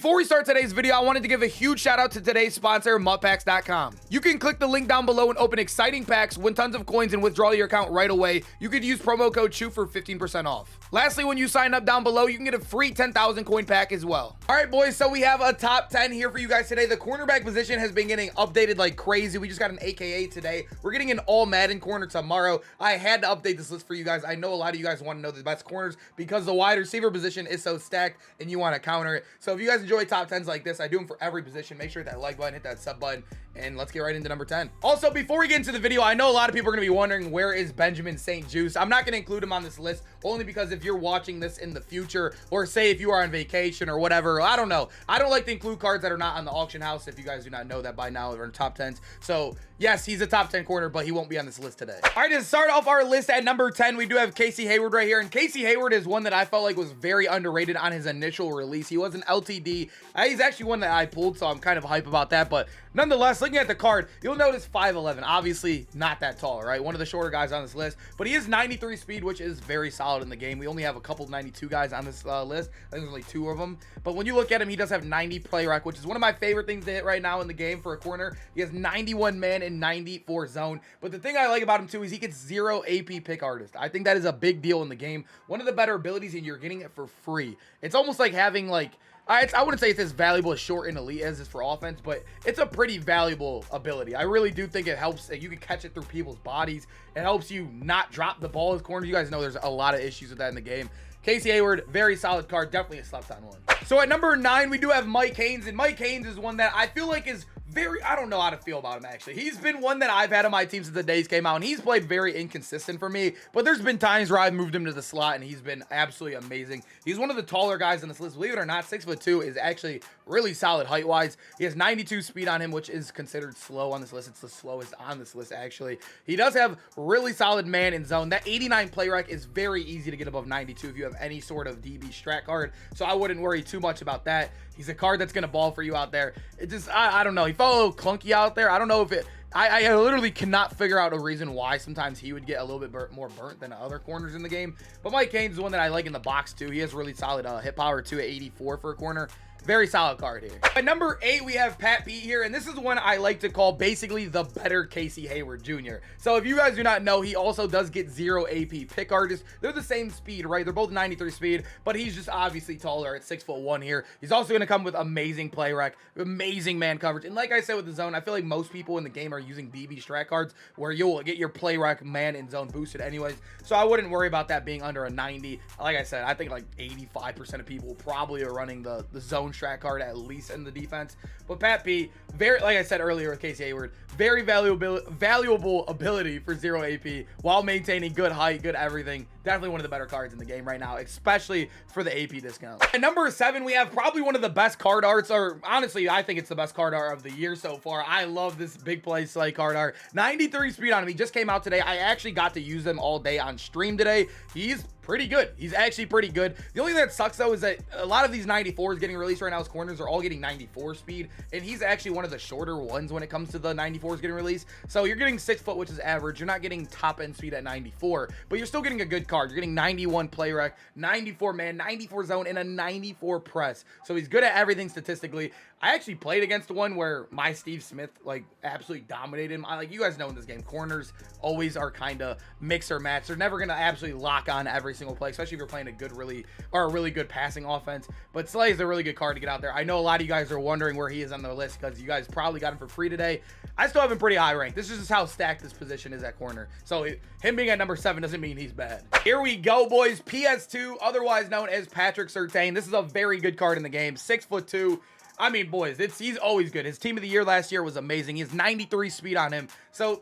Before we start today's video, I wanted to give a huge shout out to today's sponsor, MutPacks.com. You can click the link down below and open exciting packs, win tons of coins, and withdraw your account right away. You could use promo code SHOE for 15% off. Lastly, when you sign up down below, you can get a free 10,000 coin pack as well. All right, boys, so we have a top 10 here for you guys today. The cornerback position has been getting updated like crazy. We just got an AKA today. We're getting an all Madden corner tomorrow. I had to update this list for you guys. I know a lot of you guys want to know the best corners because the wide receiver position is so stacked and you want to counter it. So if you guys enjoy top 10s like this, I do them for every position. Make sure to hit that like button, hit that sub button, and let's get right into number 10. Also, before we get into the video, I know a lot of people are going to be wondering, where is Benjamin St. Juice? I'm not going to include him on this list only because if you're watching this in the future, or say if you are on vacation or whatever, I don't know. I don't like to include cards that are not on the auction house. If you guys do not know that by now, they're in top 10s. So yes, he's a top 10 corner, but he won't be on this list today. All right, to start off our list at number 10, we do have Casey Hayward right here. And Casey Hayward is one that I felt like was very underrated on his initial release. He was an LTD. He's actually one that I pulled, so I'm kind of hype about that. But nonetheless, looking at the card, you'll notice 5'11". Obviously not that tall, right? One of the shorter guys on this list, but he is 93 speed, which is very solid in the game. We only have a couple 92 guys on this list. I think there's only 2 of them. But when you look at him, he does have 90 play rec, which is one of my favorite things to hit right now in the game for a corner. He has 91 man and 94 zone. But the thing I like about him too is he gets 0 AP pick artist. I think that is a big deal in the game. One of the better abilities, and you're getting it for free. It's almost like having like, I wouldn't say it's as valuable as short and elite as is for offense, but it's a pretty valuable ability. I really do think it helps. You can catch it through people's bodies. It helps you not drop the ball as corners. You guys know there's a lot of issues with that in the game. Casey Hayward, very solid card. Definitely a slept on one. So at number 9, we do have Mike Haynes. And Mike Haynes is one that I feel like is very, I don't know how to feel about him, actually. He's been one that I've had on my team since the days came out, and he's played very inconsistent for me, but there's been times where I've moved him to the slot, and he's been absolutely amazing. He's one of the taller guys on this list. Believe it or not, 6'2" is actually really solid height-wise. He has 92 speed on him, which is considered slow on this list. It's the slowest on this list, actually. He does have really solid man and zone. That 89 play rec is very easy to get above 92 if you have any sort of DB strat card, so I wouldn't worry too much about that. He's a card that's going to ball for you out there. It just, I don't know. He felt a little clunky out there. I don't know if it, I literally cannot figure out a reason why sometimes he would get a little bit more burnt than other corners in the game. But Mike Haynes is one that I like in the box too. He has really solid hit power too at 84 for a corner. Very solid card here. At number 8, we have Pat Pete here, and this is one I like to call basically the better Casey Hayward Jr. So if you guys do not know, he also does get 0 AP pick artist. They're the same speed, right? They're both 93 speed, but he's just obviously taller at 6'1" here. He's also going to come with amazing play rec, amazing man coverage, and like I said with the zone, I feel like most people in the game are using DB strat cards where you'll get your play rec, man, and zone boosted anyways. So I wouldn't worry about that being under a 90. Like I said, I think like 85% of people probably are running the zone strat card at least in the defense. But Pat P, very, like I said earlier with Casey Hayward, very valuable ability for 0 AP while maintaining good height, good everything. Definitely one of the better cards in the game right now, especially for the AP discount. At number 7, we have probably one of the best card arts, or honestly, I think it's the best card art of the year so far. I love this big play slay card art. 93 speed on him. He just came out today. I actually got to use them all day on stream today. He's pretty good. He's actually pretty good. The only thing that sucks though is that a lot of these 94s getting released right now as corners are all getting 94 speed, and he's actually one of the shorter ones when it comes to the 94s getting released. So you're getting 6 foot, which is average. You're not getting top end speed at 94, but you're still getting a good card. You're getting 91 play rec, 94 man, 94 zone, and a 94 press. So he's good at everything statistically. I actually played against one where my Steve Smith like absolutely dominated him. Like, you guys know in this game, corners always are kind of mix or match. They're never gonna absolutely lock on every single play, especially if you're playing a really good passing offense. But Slay is a really good card to get out there. I know a lot of you guys are wondering where he is on the list because you guys probably got him for free today. I still have him pretty high ranked. This is just how stacked this position is at corner. So him being at number 7 doesn't mean he's bad. Here we go, boys. PS2, otherwise known as Patrick Surtain. This is a very good card in the game. 6'2". I mean, boys, he's always good. His team of the year last year was amazing. He has 93 speed on him. So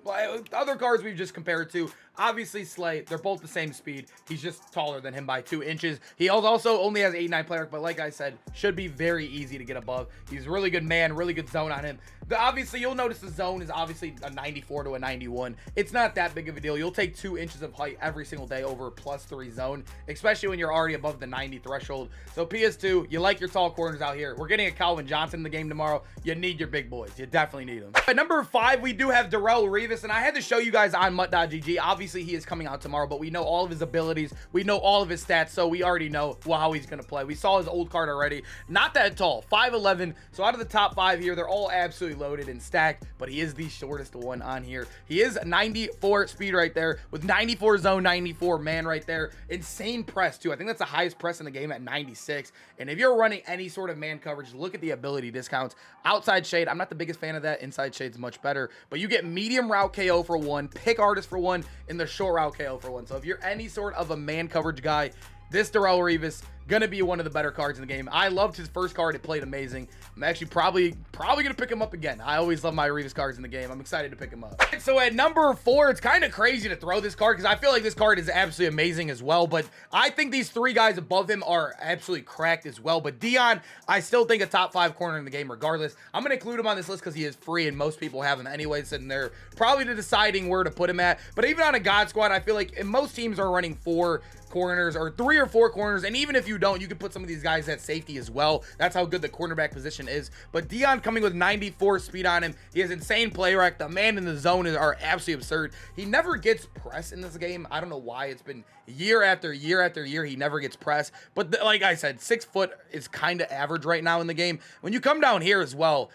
other cards we've just compared to, obviously Slay, they're both the same speed. He's just taller than him by 2 inches. He also only has 89 play rec, but like I said, should be very easy to get above. He's really good man, really good zone on him. Obviously, you'll notice the zone is obviously a 94 to a 91. It's not that big of a deal. You'll take 2 inches of height every single day over a +3 zone, especially when you're already above the 90 threshold. So PS2, you like your tall corners out here. We're getting a Calvin Johnson in the game tomorrow. You need your big boys. You definitely need them. At number 5, we do have Darrell Revis, and I had to show you guys on MUT.GG. Obviously, obviously he is coming out tomorrow, but we know all of his abilities. We know all of his stats, so we already know how he's going to play. We saw his old card already. Not that tall, 5'11". So out of the top 5 here, they're all absolutely loaded and stacked, but he is the shortest one on here. He is 94 speed right there with 94 zone, 94 man right there. Insane press too. I think that's the highest press in the game at 96. And if you're running any sort of man coverage, look at the ability discounts. Outside shade, I'm not the biggest fan of that. Inside shade's much better, but you get medium route KO for 1, pick artist for 1, and the short route KO for 1. So if you're any sort of a man coverage guy, this Darrelle Revis gonna be one of the better cards in the game. I loved his first card. It played amazing. I'm actually probably gonna pick him up again. I always love my Revis cards in the game. I'm excited to pick him up. So at number 4, it's kind of crazy to throw this card because I feel like this card is absolutely amazing as well, but I think these 3 guys above him are absolutely cracked as well. But Dion, I still think a top 5 corner in the game regardless. I'm gonna include him on this list because he is free and most people have him anyway, sitting there probably deciding where to put him at. But even on a God squad, I feel like most teams are running 4 corners or 3 or 4 corners, and even if you don't, you can put some of these guys at safety as well. That's how good the cornerback position is. But Dion coming with 94 speed on him, he has insane play rec. The man in the zone are absolutely absurd. He never gets pressed in this game. I don't know why. It's been year after year after year he never gets pressed, but like I said, 6 foot is kind of average right now in the game. When you come down here as well,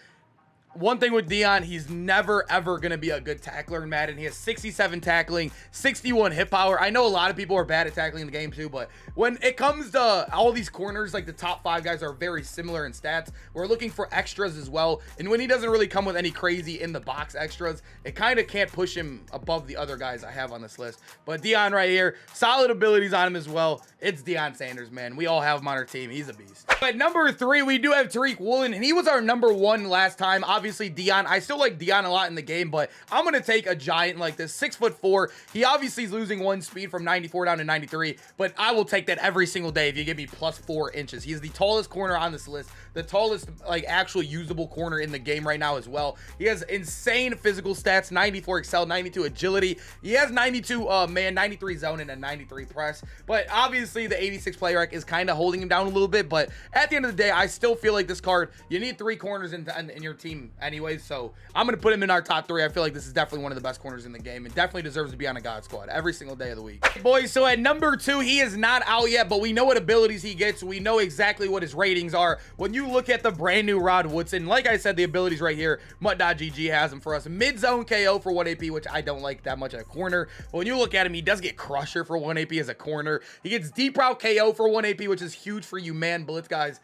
one thing with Dion, he's never, ever going to be a good tackler in Madden. He has 67 tackling, 61 hit power. I know a lot of people are bad at tackling in the game too, but when it comes to all these corners, like the top 5 guys are very similar in stats. We're looking for extras as well. And when he doesn't really come with any crazy in the box extras, it kind of can't push him above the other guys I have on this list. But Dion right here, solid abilities on him as well. It's Deion Sanders, man. We all have him on our team. He's a beast. But number 3, we do have Tariq Woolen, and he was our number 1 last time. Obviously, Dion, I still like Dion a lot in the game, but I'm going to take a giant like this, 6'4". He obviously is losing 1 speed from 94 down to 93, but I will take that every single day if you give me plus 4 inches. He is the tallest corner on this list, the tallest like actual usable corner in the game right now as well. He has insane physical stats, 94 excel, 92 agility. He has 92 man, 93 zone, and a 93 press, but obviously the 86 play rec is kind of holding him down a little bit. But at the end of the day, I still feel like this card, you need 3 corners in your team anyway, so I'm going to put him in our top 3. I feel like this is definitely one of the best corners in the game and definitely deserves to be on a God squad every single day of the week. Hey boys, so at number 2, he is not out yet, but we know what abilities he gets. We know exactly what his ratings are. When you look at the brand new Rod Woodson, like I said, the abilities right here, Mutt.gg has them for us. Mid-zone KO for 1 AP, which I don't like that much at a corner, but when you look at him, he does get Crusher for 1 AP as a corner. He gets Deep Route KO for 1 AP, which is huge for you man blitz guys.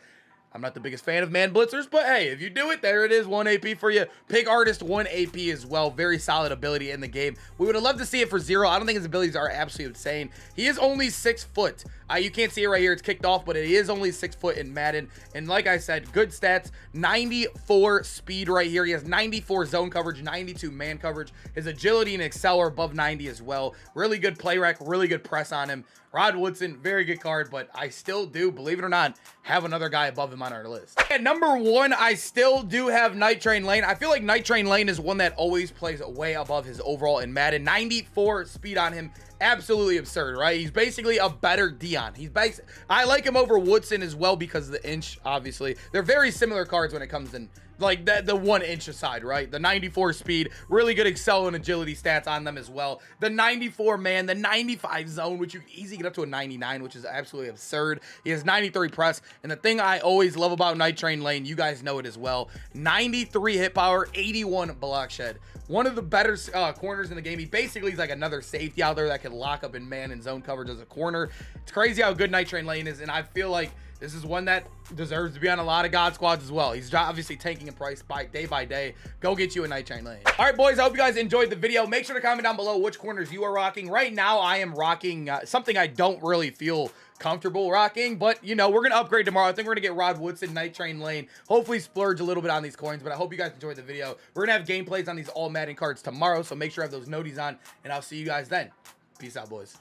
I'm not the biggest fan of man blitzers, but hey, if you do it, there it is, 1 AP for you. Pick artist, 1 AP as well. Very solid ability in the game. We would have loved to see it for 0. I don't think his abilities are absolutely insane. He is only 6 foot. You can't see it right here. It's kicked off, but it is only 6 foot in Madden. And like I said, good stats, 94 speed right here. He has 94 zone coverage, 92 man coverage. His agility and excel are above 90 as well. Really good play rec, really good press on him. Rod Woodson, very good card, but I still do, believe it or not, have another guy above him on our list. At number 1, I still do have Night Train Lane. I feel like Night Train Lane is one that always plays way above his overall in Madden. 94 speed on him. Absolutely absurd, right? He's basically a better Dion. I like him over Woodson as well because of the inch, obviously. They're very similar cards when it comes in like that, the 1 inch aside, right? The 94 speed, really good excel and agility stats on them as well. The 94 man, the 95 zone, which you can easily get up to a 99, which is absolutely absurd. He has 93 press, and the thing I always love about Night Train Lane, you guys know it as well, 93 hit power, 81 block shed. One of the better corners in the game. He basically is like another safety out there that can lock up in man and zone coverage as a corner. It's crazy how good Night Train Lane is, and I feel like this is one that deserves to be on a lot of God squads as well. He's obviously tanking in price by day. Go get you a Night Train Lane. All right, boys, I hope you guys enjoyed the video. Make sure to comment down below which corners you are rocking. Right now, I am rocking something I don't really feel comfortable rocking, but you know, we're gonna upgrade tomorrow. I think we're gonna get Rod Woodson, Night Train Lane, hopefully splurge a little bit on these coins, but I hope you guys enjoyed the video. We're gonna have gameplays on these all Madden cards tomorrow, so make sure you have those noties on, and I'll see you guys then. Peace out, boys.